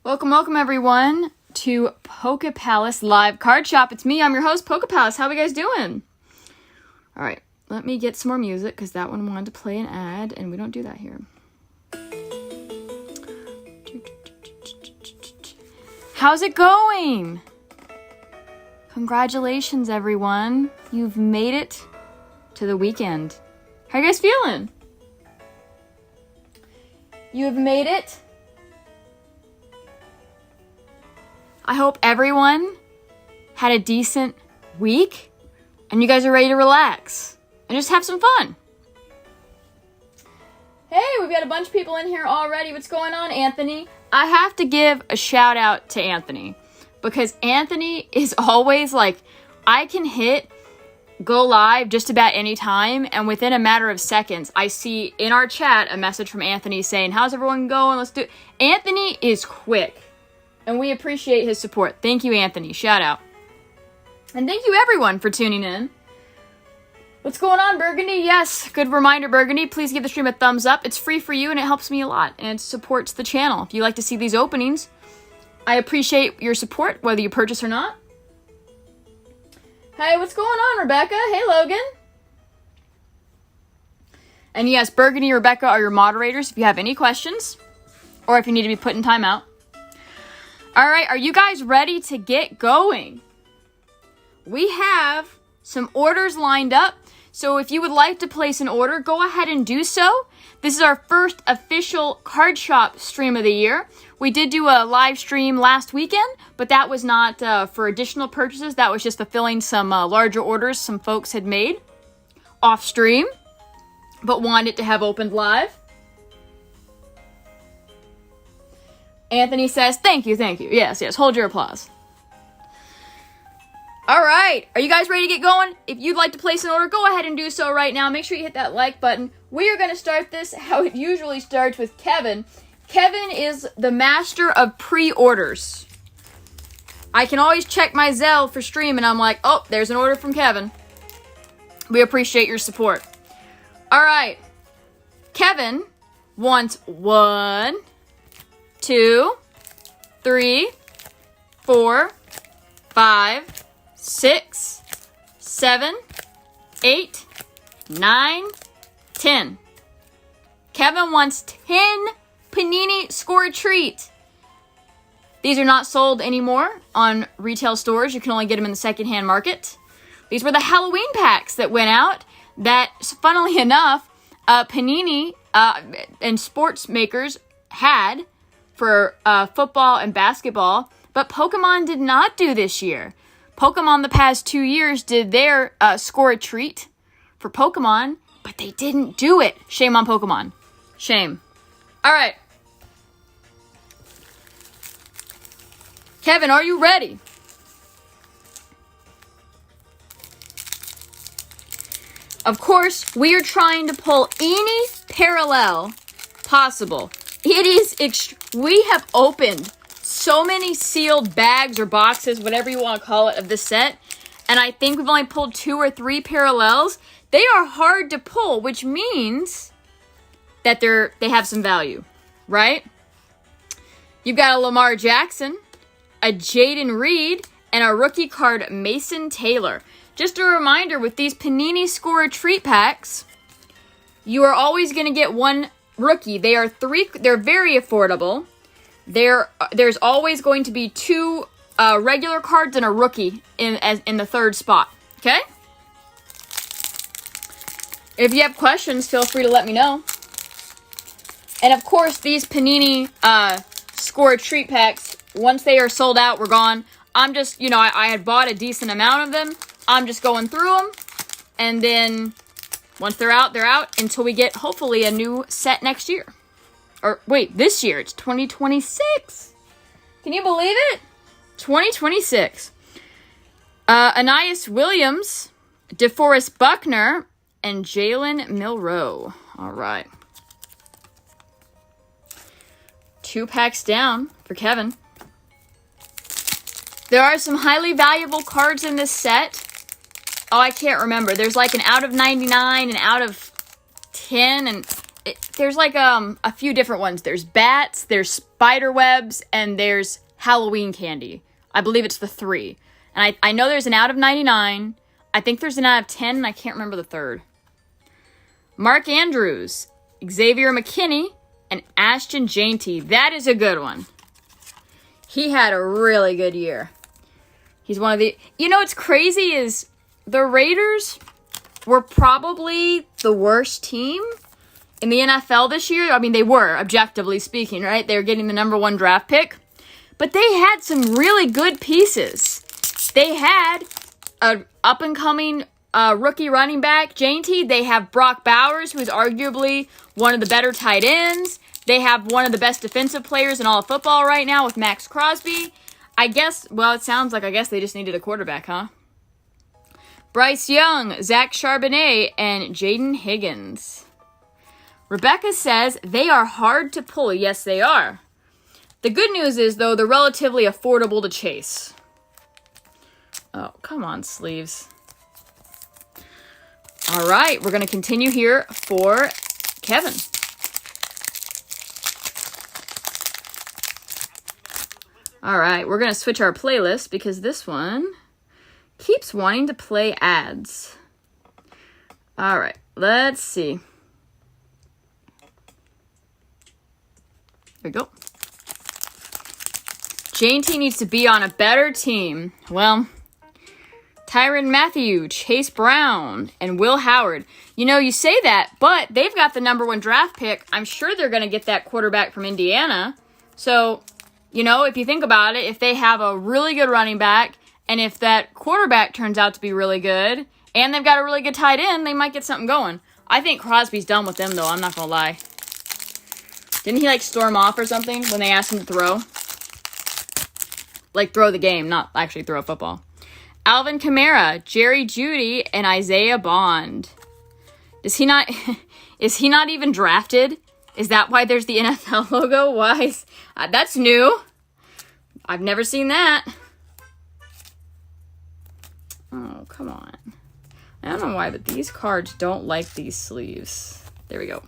Welcome everyone to Poke Palace Live Card Shop. It's me, I'm your host, Poke Palace. How are you guys doing? All right, let me get some more music because that one wanted to play an ad, and we don't do that here. How's it going? Congratulations, everyone. You've made it to the weekend. How are you guys feeling? You have made it. I hope everyone had a decent week and you guys are ready to relax and just have some fun. Hey, we've got a bunch of people in here already. What's going on, Anthony? I have to give a shout out to Anthony because Anthony is always like, I can hit go live just about any time, and within a matter of seconds, I see in our chat a message from Anthony saying, how's everyone going? Let's do it. Anthony is quick, and we appreciate his support. Thank you, Anthony. Shout out. And thank you, everyone, for tuning in. What's going on, Burgundy? Yes, good reminder, Burgundy. Please give the stream a thumbs up. It's free for you, and it helps me a lot, and it supports the channel. If you like to see these openings, I appreciate your support, whether you purchase or not. Hey, what's going on, Rebecca? Hey, Logan. And yes, Burgundy and Rebecca are your moderators if you have any questions or if you need to be put in timeout. All right, are you guys ready to get going? We have some orders lined up, so if you would like to place an order, go ahead and do so. This is our first official card shop stream of the year. We did do a live stream last weekend, but that was not for additional purchases. That was just fulfilling some larger orders some folks had made off stream, but wanted to have opened live. Anthony says, thank you. Yes, hold your applause. All right, are you guys ready to get going? If you'd like to place an order, go ahead and do so right now. Make sure you hit that like button. We are going to start this how it usually starts with Kevin. Kevin is the master of pre-orders. I can always check my Zelle for stream, and I'm like, oh, there's an order from Kevin. We appreciate your support. All right, Kevin wants 1, 2, 3, 4, 5, 6, 7, 8, 9, 10. Kevin wants 10 Panini Score Treat. These are not sold anymore on retail stores. You can only get them in the secondhand market. These were the Halloween packs that went out that, funnily enough, Panini and sports makers had for football and basketball, but Pokemon did not do this year. Pokemon the past 2 years did their Score a Treat for Pokemon, but they didn't do it. Shame on Pokemon. Shame. All right. Kevin, are you ready? Of course, we are trying to pull any parallel possible. It is we have opened so many sealed bags or boxes, whatever you want to call it, of this set, and I think we've only pulled 2 or 3 parallels. They are hard to pull, which means that they have some value, right? You've got a Lamar Jackson, a Jaden Reed, and a rookie card, Mason Taylor. Just a reminder, with these Panini Score Treat packs, you are always going to get one rookie. They're very affordable. There's always going to be 2 regular cards and a rookie in the third spot. Okay? If you have questions, feel free to let me know. And of course, these Panini Score Treat packs, once they are sold out, we're gone. I'm just, I had bought a decent amount of them. I'm just going through them. And then once they're out until we get, hopefully, a new set next year. Or, wait, this year. It's 2026. Can you believe it? 2026. Anais Williams, DeForest Buckner, and Jalen Milroe. All right. 2 packs down for Kevin. There are some highly valuable cards in this set. Oh, I can't remember. There's like an out of 99 and out of 10, and there's like a few different ones. There's bats, there's spider webs, and there's Halloween candy. I believe it's the 3. And I know there's an out of 99. I think there's an out of 10, and I can't remember the third. Mark Andrews, Xavier McKinney, and Ashton Jainty. That is a good one. He had a really good year. He's one of the... You know what's crazy is the Raiders were probably the worst team in the NFL this year. I mean, they were, objectively speaking, right? They were getting the number 1 draft pick. But they had some really good pieces. They had an up-and-coming rookie running back, Jainty. They have Brock Bowers, who is arguably one of the better tight ends. They have one of the best defensive players in all of football right now with Max Crosby. I guess, well, it sounds like they just needed a quarterback, huh? Bryce Young, Zach Charbonnet, and Jaden Higgins. Rebecca says they are hard to pull. Yes, they are. The good news is, though, they're relatively affordable to chase. Oh, come on, sleeves. All right, we're going to continue here for Kevin. All right, we're going to switch our playlist because this one keeps wanting to play ads. All right, let's see. There we go. Jainty needs to be on a better team. Well, Tyrann Mathieu, Chase Brown, and Will Howard. You know, you say that, but they've got the number 1 draft pick. I'm sure they're going to get that quarterback from Indiana. So, you know, if you think about it, if they have a really good running back, and if that quarterback turns out to be really good, and they've got a really good tight end, they might get something going. I think Crosby's done with them, though. I'm not going to lie. Didn't he, storm off or something when they asked him to throw? Throw the game, not actually throw a football. Alvin Kamara, Jerry Jeudy, and Isaiah Bond. Is he not even drafted? Is that why there's the NFL logo? Why? That's new. I've never seen that. Oh, come on. I don't know why, but these cards don't like these sleeves. There we go.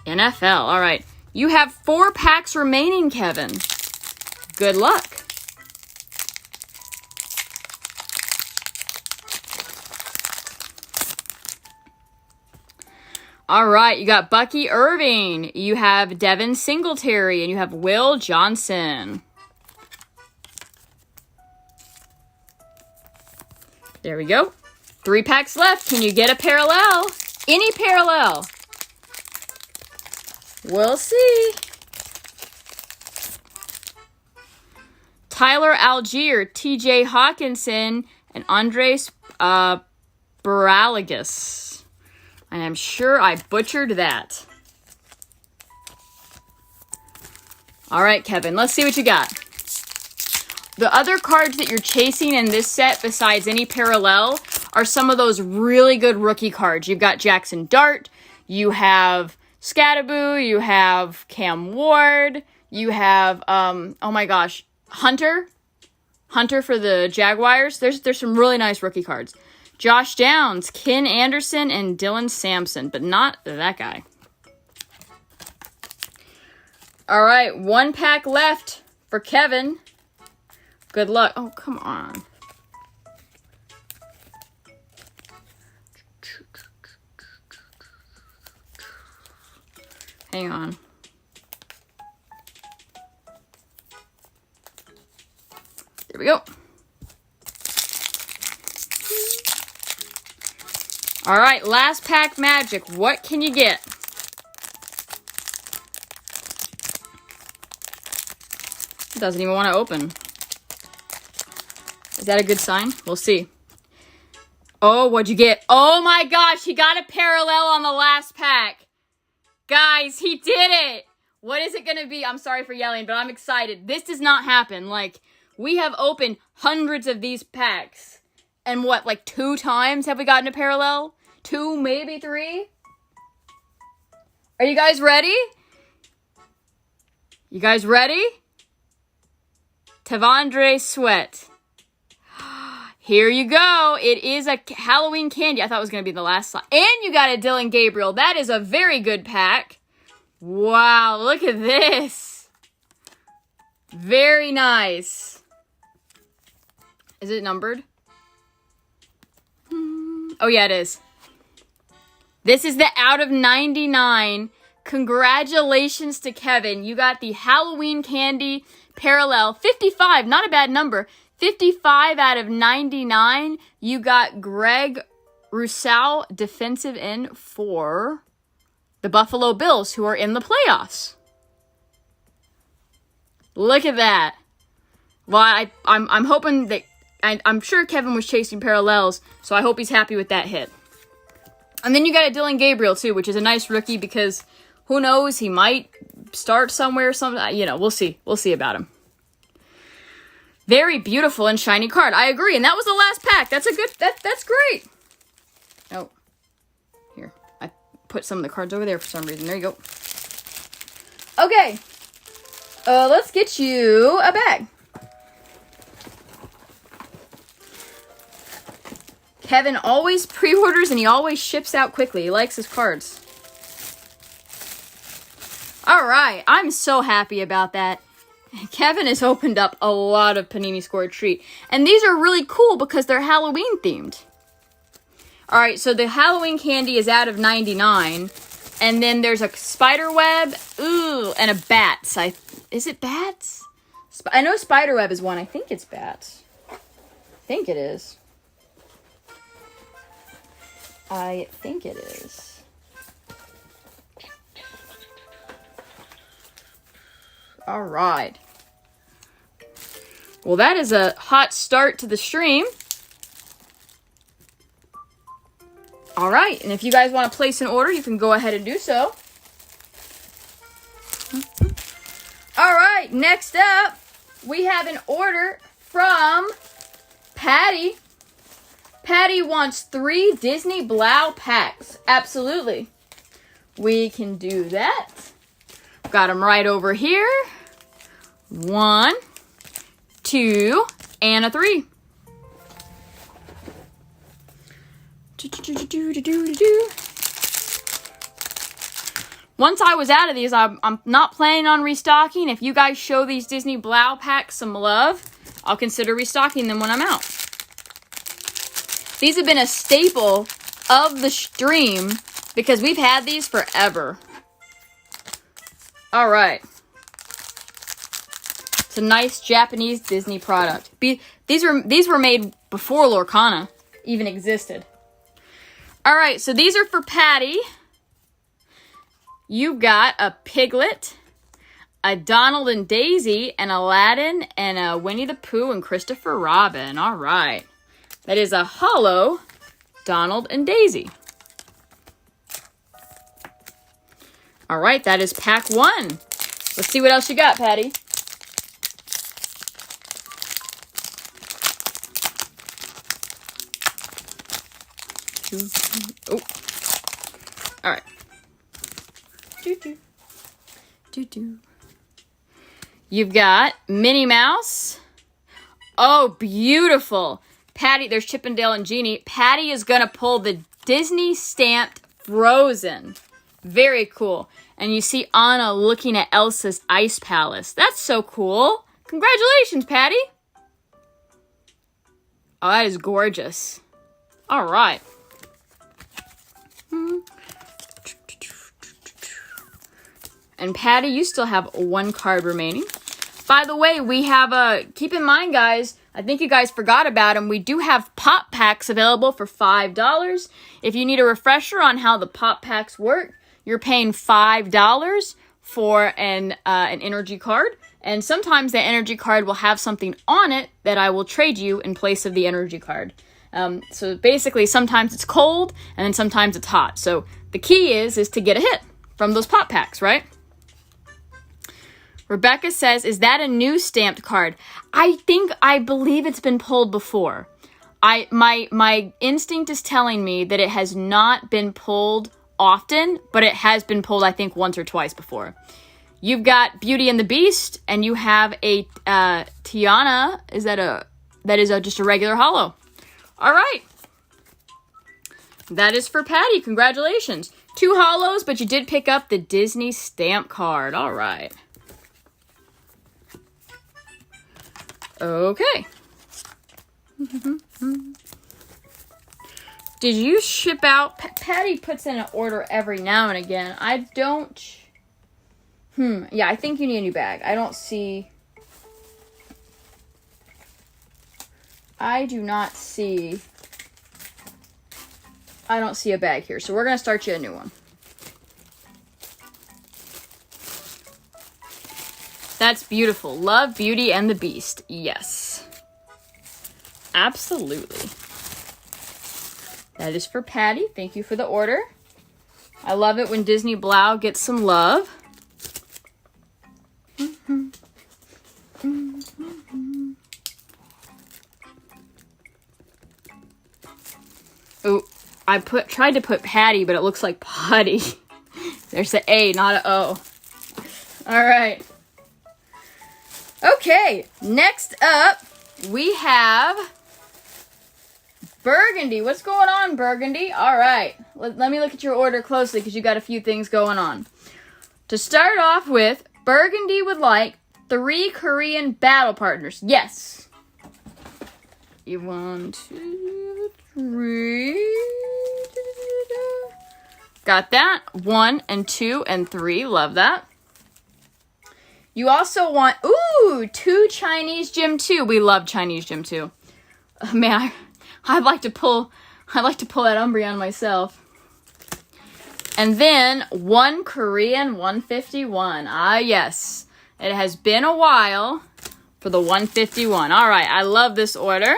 NFL. All right. You have 4 packs remaining, Kevin. Good luck. All right, you got Bucky Irving, you have Devin Singletary, and you have Will Johnson. There we go. 3 packs left. Can you get a parallel? Any parallel? We'll see. Tyler Algier, TJ Hawkinson, and Andres Baralagas. And I'm sure I butchered that. All right, Kevin, let's see what you got. The other cards that you're chasing in this set, besides any parallel, are some of those really good rookie cards. You've got Jackson Dart, you have Scattaboo, you have Cam Ward, you have, oh my gosh, Hunter for the Jaguars. There's some really nice rookie cards. Josh Downs, Ken Anderson, and Dylan Sampson, but not that guy. All right, 1 pack left for Kevin. Good luck. Oh, come on. Hang on. There we go. All right, last pack magic. What can you get? It doesn't even want to open. Is that a good sign? We'll see. Oh, what'd you get? Oh my gosh, he got a parallel on the last pack. Guys, he did it. What is it going to be? I'm sorry for yelling, but I'm excited. This does not happen. We have opened hundreds of these packs. And what, 2 times have we gotten a parallel? 2, maybe 3? Are you guys ready? You guys ready? Tavondre Sweat. Here you go. It is a Halloween candy. I thought it was going to be the last slot. And you got a Dylan Gabriel. That is a very good pack. Wow, look at this. Very nice. Is it numbered? Oh, yeah, it is. This is the out of 99. Congratulations to Kevin. You got the Halloween candy parallel. 55, not a bad number. 55 out of 99. You got Greg Rousseau, defensive end for the Buffalo Bills, who are in the playoffs. Look at that. Well, I'm hoping that... I'm sure Kevin was chasing parallels, so I hope he's happy with that hit. And then you got a Dylan Gabriel, too, which is a nice rookie because who knows, he might start somewhere. You know, we'll see. We'll see about him. Very beautiful and shiny card. I agree, and that was the last pack. That's a good... That's great. Oh. Here. I put some of the cards over there for some reason. There you go. Okay. Let's get you a bag. Kevin always pre-orders and he always ships out quickly. He likes his cards. All right. I'm so happy about that. Kevin has opened up a lot of Panini Score Treat. And these are really cool because they're Halloween themed. All right. So the Halloween candy is out of 99. And then there's a spider web. Ooh. And a bats. Is it bats? I know spider web is one. I think it's bats. I think it is. I think it is. All right. Well, that is a hot start to the stream. All right. And if you guys want to place an order, you can go ahead and do so. All right. Next up, we have an order from Patty. Patty wants 3 Disney Blau packs. Absolutely. We can do that. Got them right over here. 1, 2, and a 3. Once I was out of these, I'm not planning on restocking. If you guys show these Disney Blau packs some love, I'll consider restocking them when I'm out. These have been a staple of the stream because we've had these forever. All right. It's a nice Japanese Disney product. These were made before Lorcana even existed. All right, so these are for Patty. You got a Piglet, a Donald and Daisy, an Aladdin, and a Winnie the Pooh and Christopher Robin. All right. That is a holo Donald and Daisy. All right, that is pack 1. Let's see what else you got, Patty. Oh. All right. You've got Minnie Mouse. Oh, beautiful. Patty, there's Chippendale and Genie. Patty is going to pull the Disney stamped Frozen. Very cool. And you see Anna looking at Elsa's Ice Palace. That's so cool. Congratulations, Patty. Oh, that is gorgeous. All right. And Patty, you still have 1 card remaining. By the way, we have keep in mind, guys, I think you guys forgot about them. We do have pop packs available for $5. If you need a refresher on how the pop packs work, you're paying $5 for an energy card. And sometimes the energy card will have something on it that I will trade you in place of the energy card. So basically, sometimes it's cold and then sometimes it's hot. So the key is to get a hit from those pop packs, right? Rebecca says, is that a new stamped card? I believe it's been pulled before. My instinct is telling me that it has not been pulled often, but it has been pulled, I think, once or twice before. You've got Beauty and the Beast, and you have a Tiana. That is just a regular holo. All right. That is for Patty. Congratulations. 2 holos, but you did pick up the Disney stamp card. All right. Okay. Did you ship out? Patty puts in an order every now and again. I don't. Yeah, I think you need a new bag. I don't see. I do not see. I don't see a bag here, so we're going to start you a new one. That's beautiful. Love, Beauty, and the Beast. Yes. Absolutely. That is for Patty. Thank you for the order. I love it when Disney Blau gets some love. Oh, I tried to put Patty, but it looks like Putty. There's an A, not an O. All right. Okay, next up, we have Burgundy. What's going on, Burgundy? All right, let me look at your order closely because you got a few things going on. To start off with, Burgundy would like 3 Korean battle partners. Yes. 1, 2, 3. Got that. 1 and 2 and 3. Love that. You also want, 2 Chinese Gym 2. We love Chinese Gym 2. Man, I'd like to pull that Umbreon myself. And then 1 Korean 151. Ah, yes. It has been a while for the 151. All right, I love this order.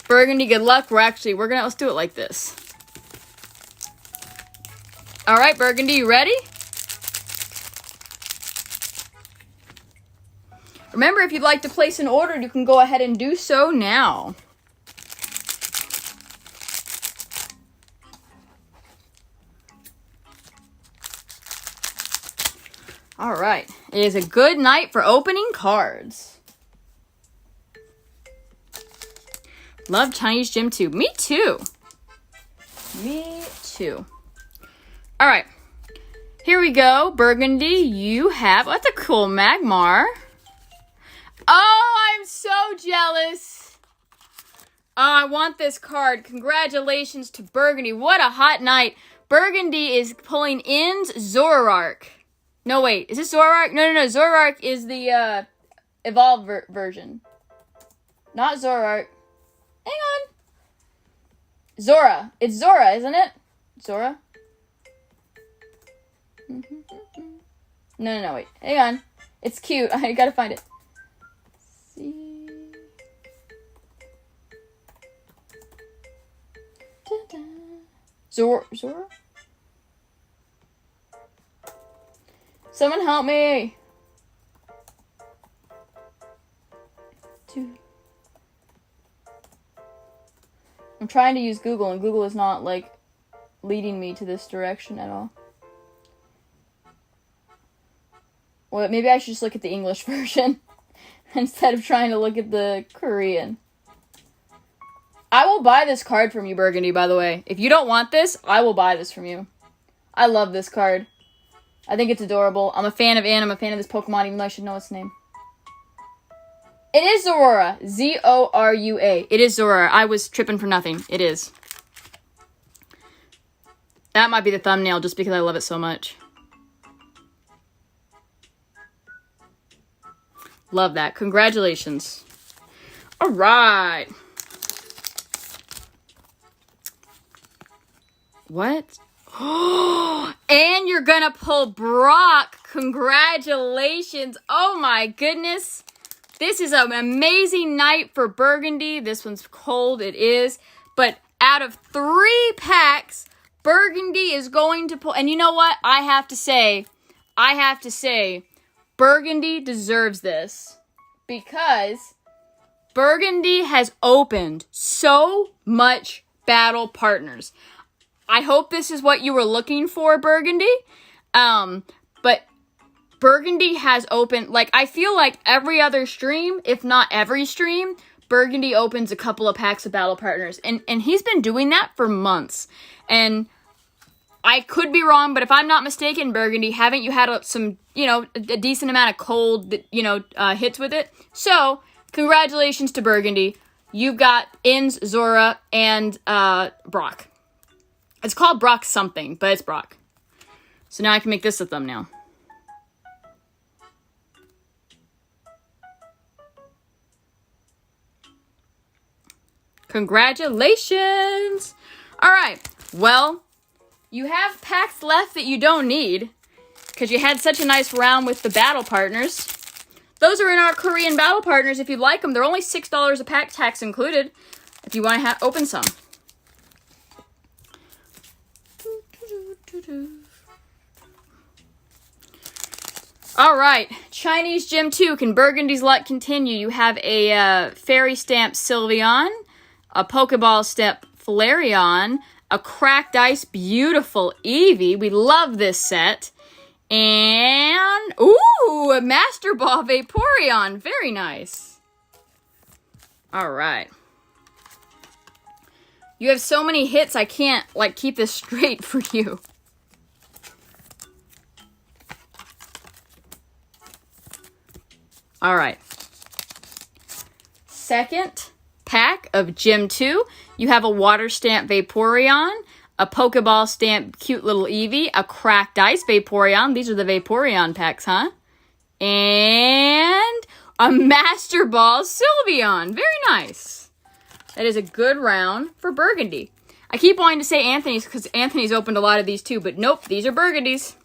Burgundy, good luck. Let's do it like this. All right, Burgundy, you ready? Remember, if you'd like to place an order, you can go ahead and do so now. All right. It is a good night for opening cards. Love Chinese Gym 2. Me too. Me too. All right. Here we go. Burgundy, you have... Oh, that's a cool Magmar. Oh, I'm so jealous. Oh, I want this card. Congratulations to Burgundy. What a hot night. Burgundy is pulling in Zoroark. No, wait. Is this Zoroark? No. Zoroark is the evolved version. Not Zoroark. Hang on. Zora. It's Zora, isn't it? Zora? No, wait. Hang on. It's cute. I gotta find it. See. Zora? Someone help me. 2. I'm trying to use Google, and Google is not, like, leading me to this direction at all. Well, maybe I should just look at the English version instead of trying to look at the Korean. I will buy this card from you, Burgundy, by the way. If you don't want this, I will buy this from you. I love this card. I think it's adorable. I'm a fan of Anne. I'm a fan of this Pokemon, even though I should know its name. It is Zorora. Z-O-R-U-A. It is Zorora. I was tripping for nothing. It is. That might be the thumbnail just because I love it so much. Love that. Congratulations. All right. What? And you're gonna pull Brock. Congratulations. Oh my goodness. This is an amazing night for Burgundy. This one's cold. It is. But out of 3 packs, Burgundy is going to pull. And you know what? I have to say, Burgundy deserves this. Because Burgundy has opened so much battle partners. I hope this is what you were looking for, Burgundy. But Burgundy has opened, like, I feel like every other stream, if not every stream, Burgundy opens a couple of packs of battle partners. And he's been doing that for months. And I could be wrong, but if I'm not mistaken, Burgundy, haven't you had some, you know, a decent amount of cold, you know, hits with it? So, congratulations to Burgundy. You've got Inns, Zora, and Brock. It's called Brock something, but it's Brock. So now I can make this a thumbnail. Congratulations! Alright, well, you have packs left that you don't need, because you had such a nice round with the battle partners. Those are in our Korean battle partners if you'd like them. They're only $6 a pack, tax included, if you want to open some. Alright, Chinese Gym 2, can Burgundy's luck continue? You have a Fairy Stamp Sylveon, a Pokeball Stamp Flareon, a Cracked Ice Beautiful Eevee. We love this set. And, ooh, a Master Ball Vaporeon. Very nice. Alright. You have so many hits, I can't, like, keep this straight for you. Alright. Second pack of Gym 2. You have a Water Stamp Vaporeon, a Pokeball Stamp Cute Little Eevee, a Cracked Ice Vaporeon. These are the Vaporeon packs, huh? And a Master Ball Sylveon. Very nice. That is a good round for Burgundy. I keep wanting to say Anthony's because Anthony's opened a lot of these too, but nope, these are Burgundy's.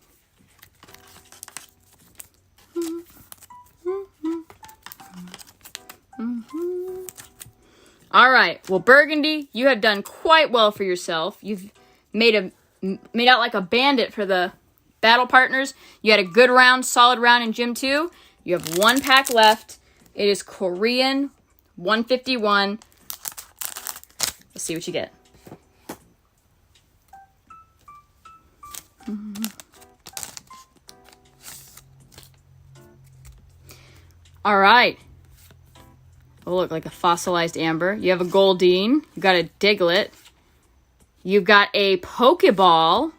All right, well, Burgundy, you have done quite well for yourself. You've made out like a bandit for the battle partners. You had a good round, solid round in Gym 2. You have one pack left. It is Korean 151. Let's see what you get. All right. Oh, look, like a fossilized amber. You have a Goldeen. You got a Diglett. You've got a Pokeball.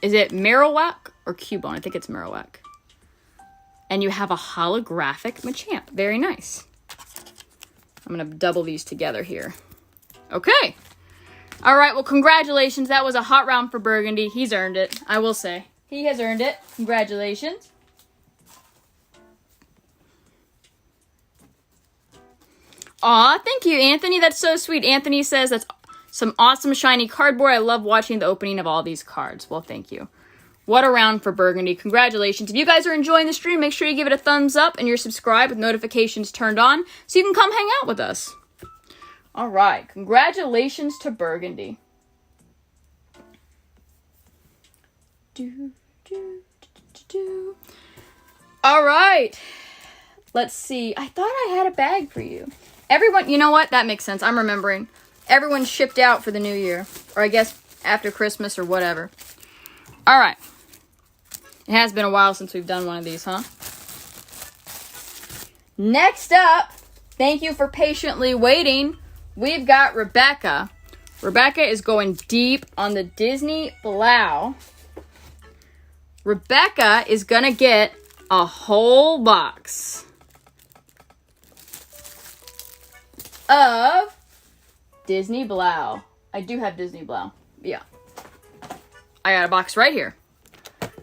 Is it Marowak or Cubone? I think it's Marowak. And you have a holographic Machamp. Very nice. I'm going to double these together here. Okay. All right, well, congratulations. That was a hot round for Burgundy. He's earned it, I will say. He has earned it. Congratulations. Aw, thank you, Anthony. That's so sweet. Anthony says that's some awesome shiny cardboard. I love watching the opening of all these cards. Well, thank you. What a round for Burgundy. Congratulations. If you guys are enjoying the stream, make sure you give it a thumbs up and you're subscribed with notifications turned on so you can come hang out with us. All right. Congratulations to Burgundy. All right. Let's see. I thought I had a bag for you. Everyone, you know what? That makes sense. I'm remembering. Everyone's shipped out for the new year. Or I guess after Christmas or whatever. All right. It has been a while since we've done one of these, huh? Next up, thank you for patiently waiting. We've got Rebecca. Rebecca is going deep on the Disney Blau. Rebecca is going to get a whole box of Disney Blau. I do have Disney Blau. Yeah. I got a box right here.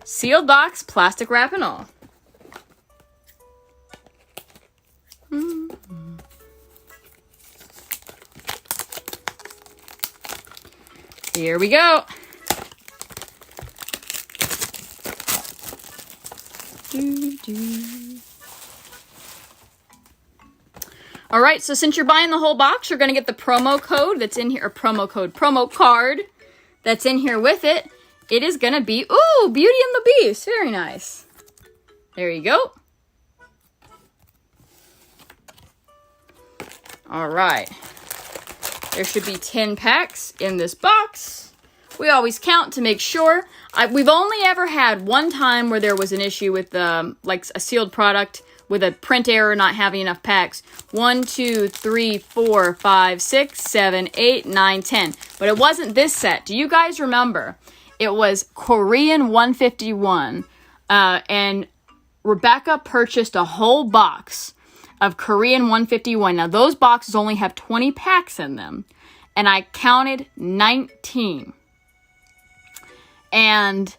Sealed box, plastic wrap and all. Here we go. All right, so since you're buying the whole box, you're going to get the promo code that's in here, or promo card that's in here with it. It is going to be, ooh, Beauty and the Beast. Very nice. There you go. All right. There should be 10 packs in this box. We always count to make sure. We've only ever had one time where there was an issue with like a sealed product with a print error not having enough packs. 1, 2, 3, 4, 5, 6, 7, 8, 9, 10. But it wasn't this set. Do you guys remember? It was Korean 151. And Rebecca purchased a whole box of Korean 151. Now, those boxes only have 20 packs in them. And I counted 19. And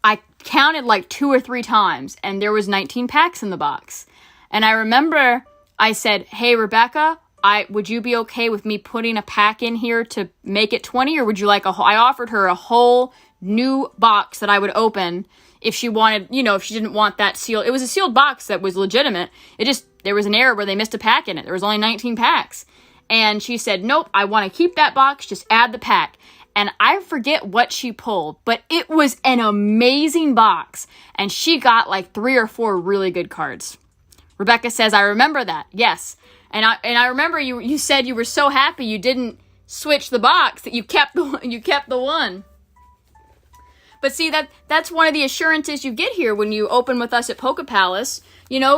I counted like 2 or 3 times, and there was 19 packs in the box. And I remember I said, hey, Rebecca, would you be okay with me putting a pack in here to make it 20, or would you like I offered her a whole new box that I would open if she wanted, if she didn't want that sealed. It was a sealed box that was legitimate. There was an error where they missed a pack in it. There was only 19 packs. And she said, nope, I want to keep that box, just add the pack. And I forget what she pulled, but it was an amazing box. And she got like 3 or 4 really good cards. Rebecca says, I remember that. Yes. And I remember you said you were so happy you didn't switch the box, that you kept the one. But see, that's one of the assurances you get here when you open with us at Poke Palace.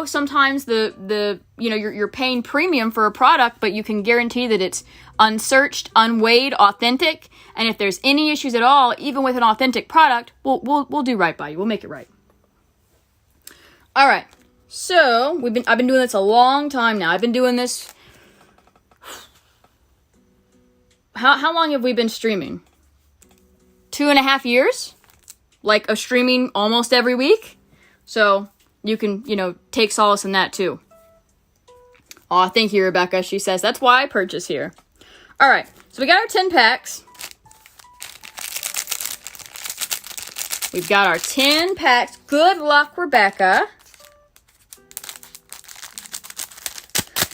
Sometimes you're paying premium for a product, but you can guarantee that it's unsearched, unweighed, authentic. And if there's any issues at all, even with an authentic product, we'll do right by you. We'll make it right. All right. So I've been doing this a long time now. I've been doing this. How long have we been streaming? 2.5 years? Like, of streaming almost every week. So you can, take solace in that too. Aw, thank you, Rebecca. She says, that's why I purchase here. All right, so we got our 10 packs. We've got our 10 packs. Good luck, Rebecca.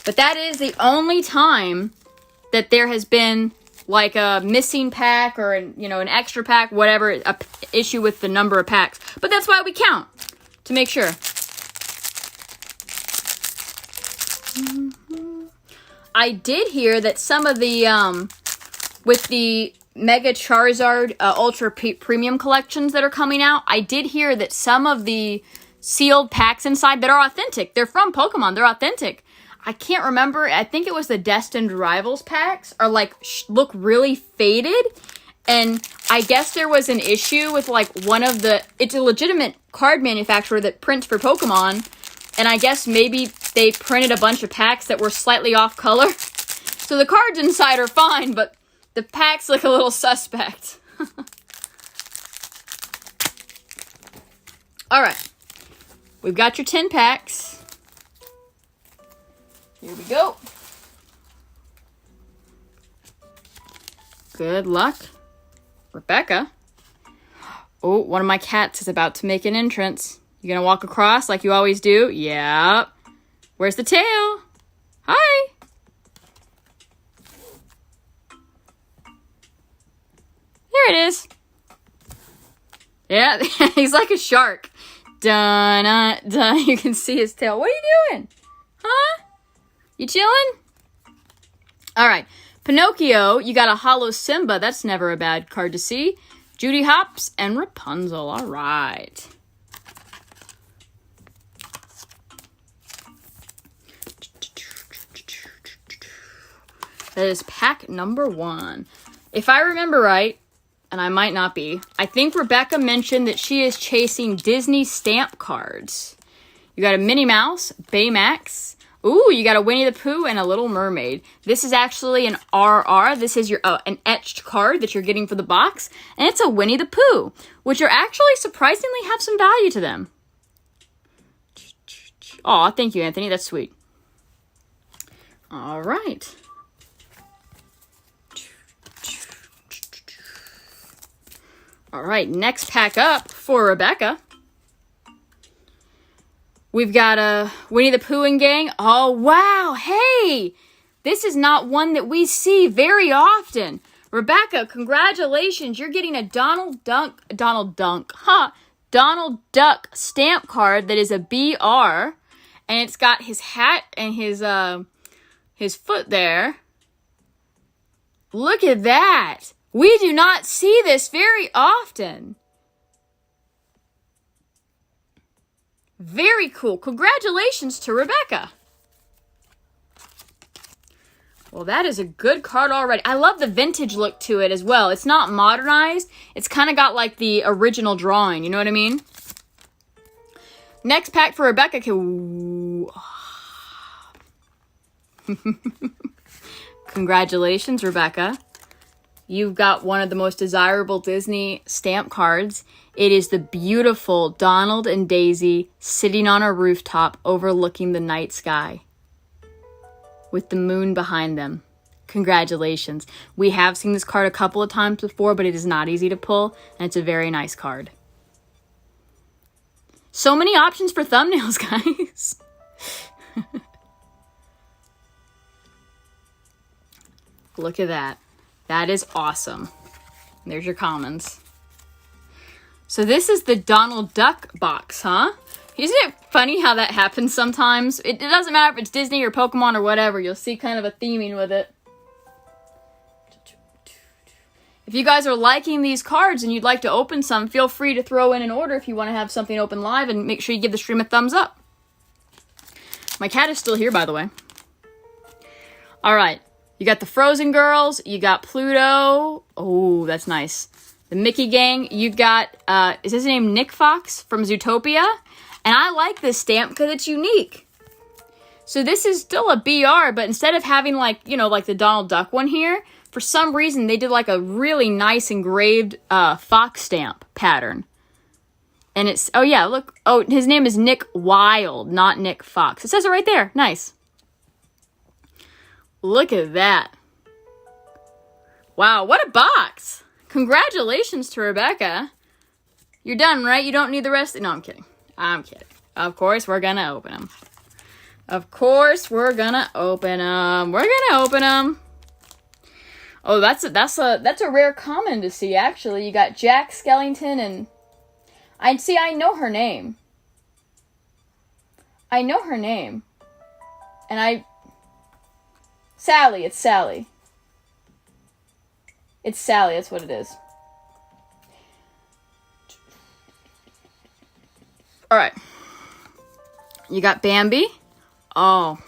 But that is the only time that there has been like a missing pack or an extra pack, whatever, a issue with the number of packs. But that's why we count, to make sure. I did hear that some of the, with the Mega Charizard Ultra Premium collections that are coming out, I did hear that some of the sealed packs inside that are authentic, they're from Pokemon, they're authentic. I can't remember, I think it was the Destined Rivals packs, are like, look really faded. And I guess there was an issue with like it's a legitimate card manufacturer that prints for Pokemon. And I guess maybe they printed a bunch of packs that were slightly off color. So the cards inside are fine, but the packs look a little suspect. All right. We've got your 10 packs. Here we go. Good luck, Rebecca. Oh, one of my cats is about to make an entrance. You gonna walk across like you always do? Yeah. Where's the tail? Hi. There it is. Yeah, he's like a shark. Dun, dun. You can see his tail. What are you doing? Huh? You chilling? All right. Pinocchio, you got a Hollow Simba. That's never a bad card to see. Judy Hopps and Rapunzel. All right. That is pack number 1. If I remember right, and I might not be, I think Rebecca mentioned that she is chasing Disney stamp cards. You got a Minnie Mouse, Baymax. Ooh, you got a Winnie the Pooh and a Little Mermaid. This is actually an RR. This is your an etched card that you're getting for the box. And it's a Winnie the Pooh, which are actually surprisingly have some value to them. Aw, thank you, Anthony. That's sweet. All right. All right, next pack up for Rebecca. We've got a Winnie the Pooh and gang. Oh, wow. Hey, this is not one that we see very often. Rebecca, congratulations. You're getting a Donald Duck stamp card that is a BR. And it's got his hat and his foot there. Look at that. We do not see this very often. Very cool. Congratulations to Rebecca. Well, that is a good card already. I love the vintage look to it as well. It's not modernized. It's kind of got like the original drawing. You know what I mean? Next pack for Rebecca. Congratulations, Rebecca. You've got one of the most desirable Disney stamp cards. It is the beautiful Donald and Daisy sitting on a rooftop overlooking the night sky with the moon behind them. Congratulations. We have seen this card a couple of times before, but it is not easy to pull, and it's a very nice card. So many options for thumbnails, guys. Look at that. That is awesome. There's your commons. So this is the Donald Duck box, huh? Isn't it funny how that happens sometimes? It doesn't matter if it's Disney or Pokemon or whatever. You'll see kind of a theming with it. If you guys are liking these cards and you'd like to open some, feel free to throw in an order if you want to have something open live, and make sure you give the stream a thumbs up. My cat is still here, by the way. All right. You got the Frozen Girls. You got Pluto. Oh, that's nice. The Mickey Gang. You've got, is his name Nick Fox from Zootopia? And I like this stamp because it's unique. So this is still a BR, but instead of having like, you know, like the Donald Duck one here, for some reason they did like a really nice engraved fox stamp pattern. And it's, oh yeah, look. Oh, his name is Nick Wilde, not Nick Fox. It says it right there. Nice. Look at that. Wow, what a box. Congratulations to Rebecca. You're done, right? You don't need the rest? No, I'm kidding. I'm kidding. Of course, we're gonna open them. Of course, we're gonna open them. We're gonna open them. Oh, that's a rare common to see, actually. You got Jack Skellington and... I know her name. I know her name. And Sally, it's Sally. It's Sally, that's what it is. Alright. You got Bambi. Oh.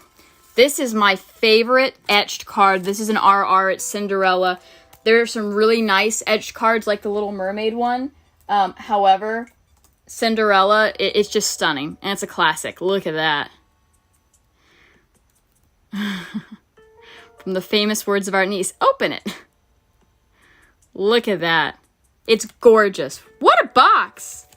This is my favorite etched card. This is an RR. It's Cinderella. There are some really nice etched cards like the Little Mermaid one. However, Cinderella, it's just stunning. And it's a classic. Look at that. From the famous words of our niece. Open it. Look at that. It's gorgeous. What a box.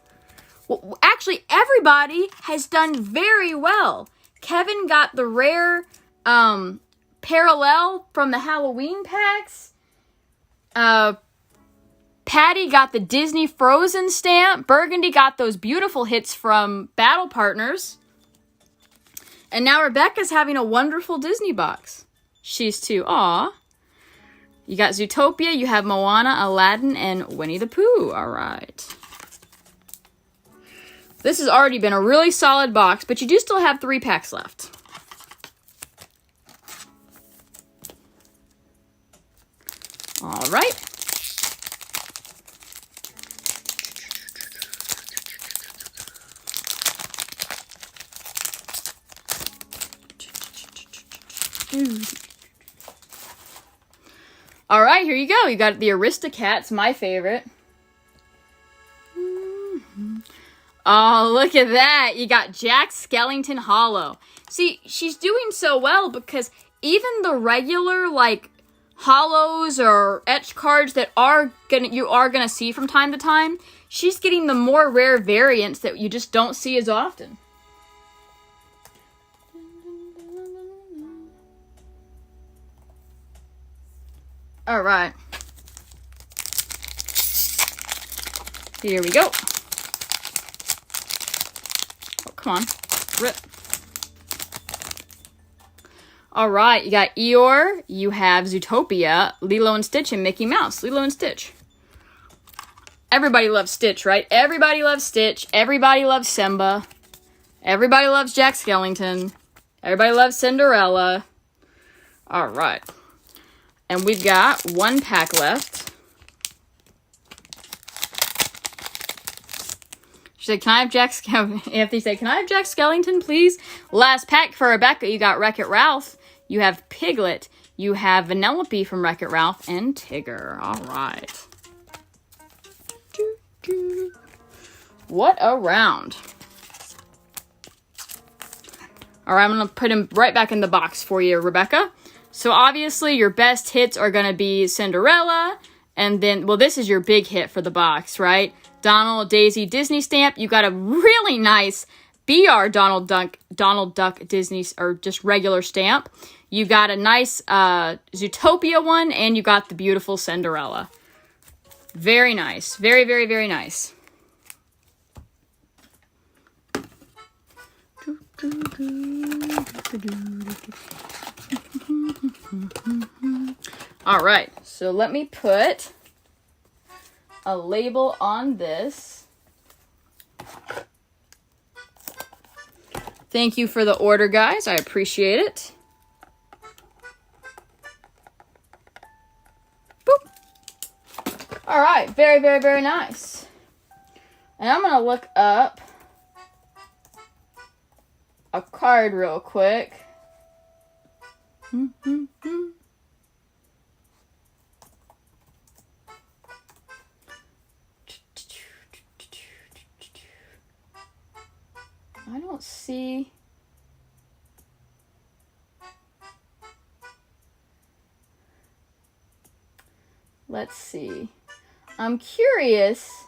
Well, actually, everybody has done very well. Kevin got the rare parallel from the Halloween packs. Patty got the Disney Frozen stamp. Burgundy got those beautiful hits from Battle Partners. And now Rebecca's having a wonderful Disney box. She's too. Aw. You got Zootopia, you have Moana, Aladdin, and Winnie the Pooh. All right. This has already been a really solid box, but you do still have 3 packs left. All right. All right, here you go. You got the Aristocats, my favorite. Oh, look at that. You got Jack Skellington Hollow. See, she's doing so well because even the regular, like, hollows or etched cards that you are gonna see from time to time, she's getting the more rare variants that you just don't see as often. All right. Here we go. Oh, come on. Rip. All right, you got Eeyore, you have Zootopia, Lilo and Stitch, and Mickey Mouse. Lilo and Stitch. Everybody loves Stitch, right? Everybody loves Stitch. Everybody loves Simba. Everybody loves Jack Skellington. Everybody loves Cinderella. All right. And we've got 1 pack left. She said, can I have Jack Anthony said, can I have Jack Skellington, please? Last pack for Rebecca. You got Wreck-It Ralph. You have Piglet. You have Vanellope from Wreck-It Ralph and Tigger. All right. What a round. All right, I'm going to put him right back in the box for you, Rebecca. So obviously your best hits are going to be Cinderella. And then, well, this is your big hit for the box, right? Donald, Daisy, Disney stamp. You got a really nice BR Donald Duck Disney, or just regular stamp. You got a nice Zootopia one, and you got the beautiful Cinderella. Very nice. Very, very, very nice. All right, so let me put a label on this. Thank you for the order, guys. I appreciate it. Boop. All right, very, very, very nice. And I'm going to look up a card real quick. I don't see. Let's see. I'm curious.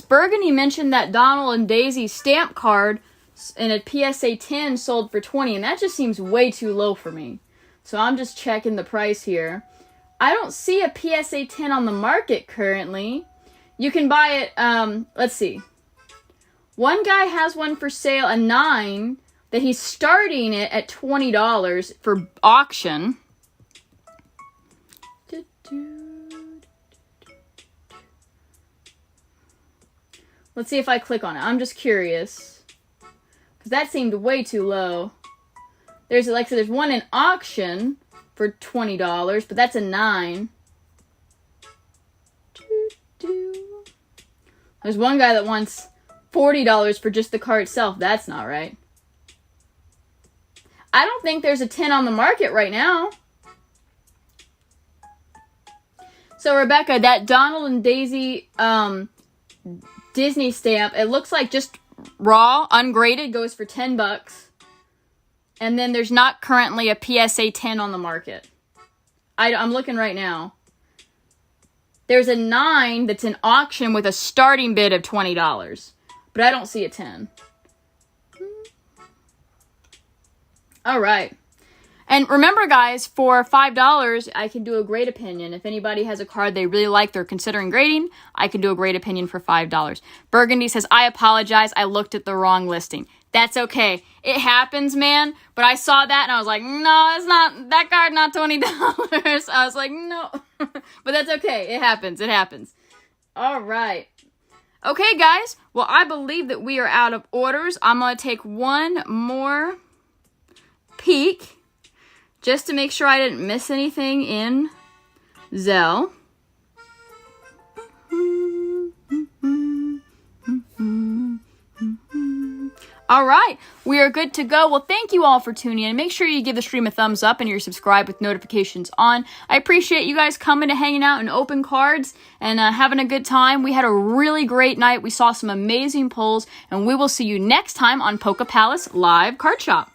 Burgundy mentioned that Donald and Daisy stamp card in a PSA 10 sold for $20, and that just seems way too low for me. So I'm just checking the price here. I don't see a PSA 10 on the market currently. You can buy it, let's see. One guy has one for sale, a 9, that he's starting it at $20 for auction. Let's see if I click on it. I'm just curious, because that seemed way too low. There's, like I said, there's one in auction for $20, but that's a 9. There's one guy that wants $40 for just the card itself. That's not right. I don't think there's a 10 on the market right now. So, Rebecca, that Donald and Daisy Disney stamp, it looks like just raw, ungraded, goes for $10. And then there's not currently a PSA 10 on the market. I'm looking right now. There's a 9 that's in auction with a starting bid of $20. But I don't see a 10. All right. And remember, guys, for $5, I can do a grade opinion. If anybody has a card they really like, they're considering grading, I can do a grade opinion for $5. Burgundy says, I apologize. I looked at the wrong listing. That's okay. It happens, man. But I saw that and I was like, no, it's not, that card, not $20. I was like, no. But that's okay. It happens. It happens. All right. Okay, guys. Well, I believe that we are out of orders. I'm going to take one more peek just to make sure I didn't miss anything in Zelle. All right, we are good to go. Well, thank you all for tuning in. Make sure you give the stream a thumbs up and you're subscribed with notifications on. I appreciate you guys coming and hanging out and open cards and having a good time. We had a really great night. We saw some amazing pulls, and we will see you next time on Poke Palace Live Card Shop.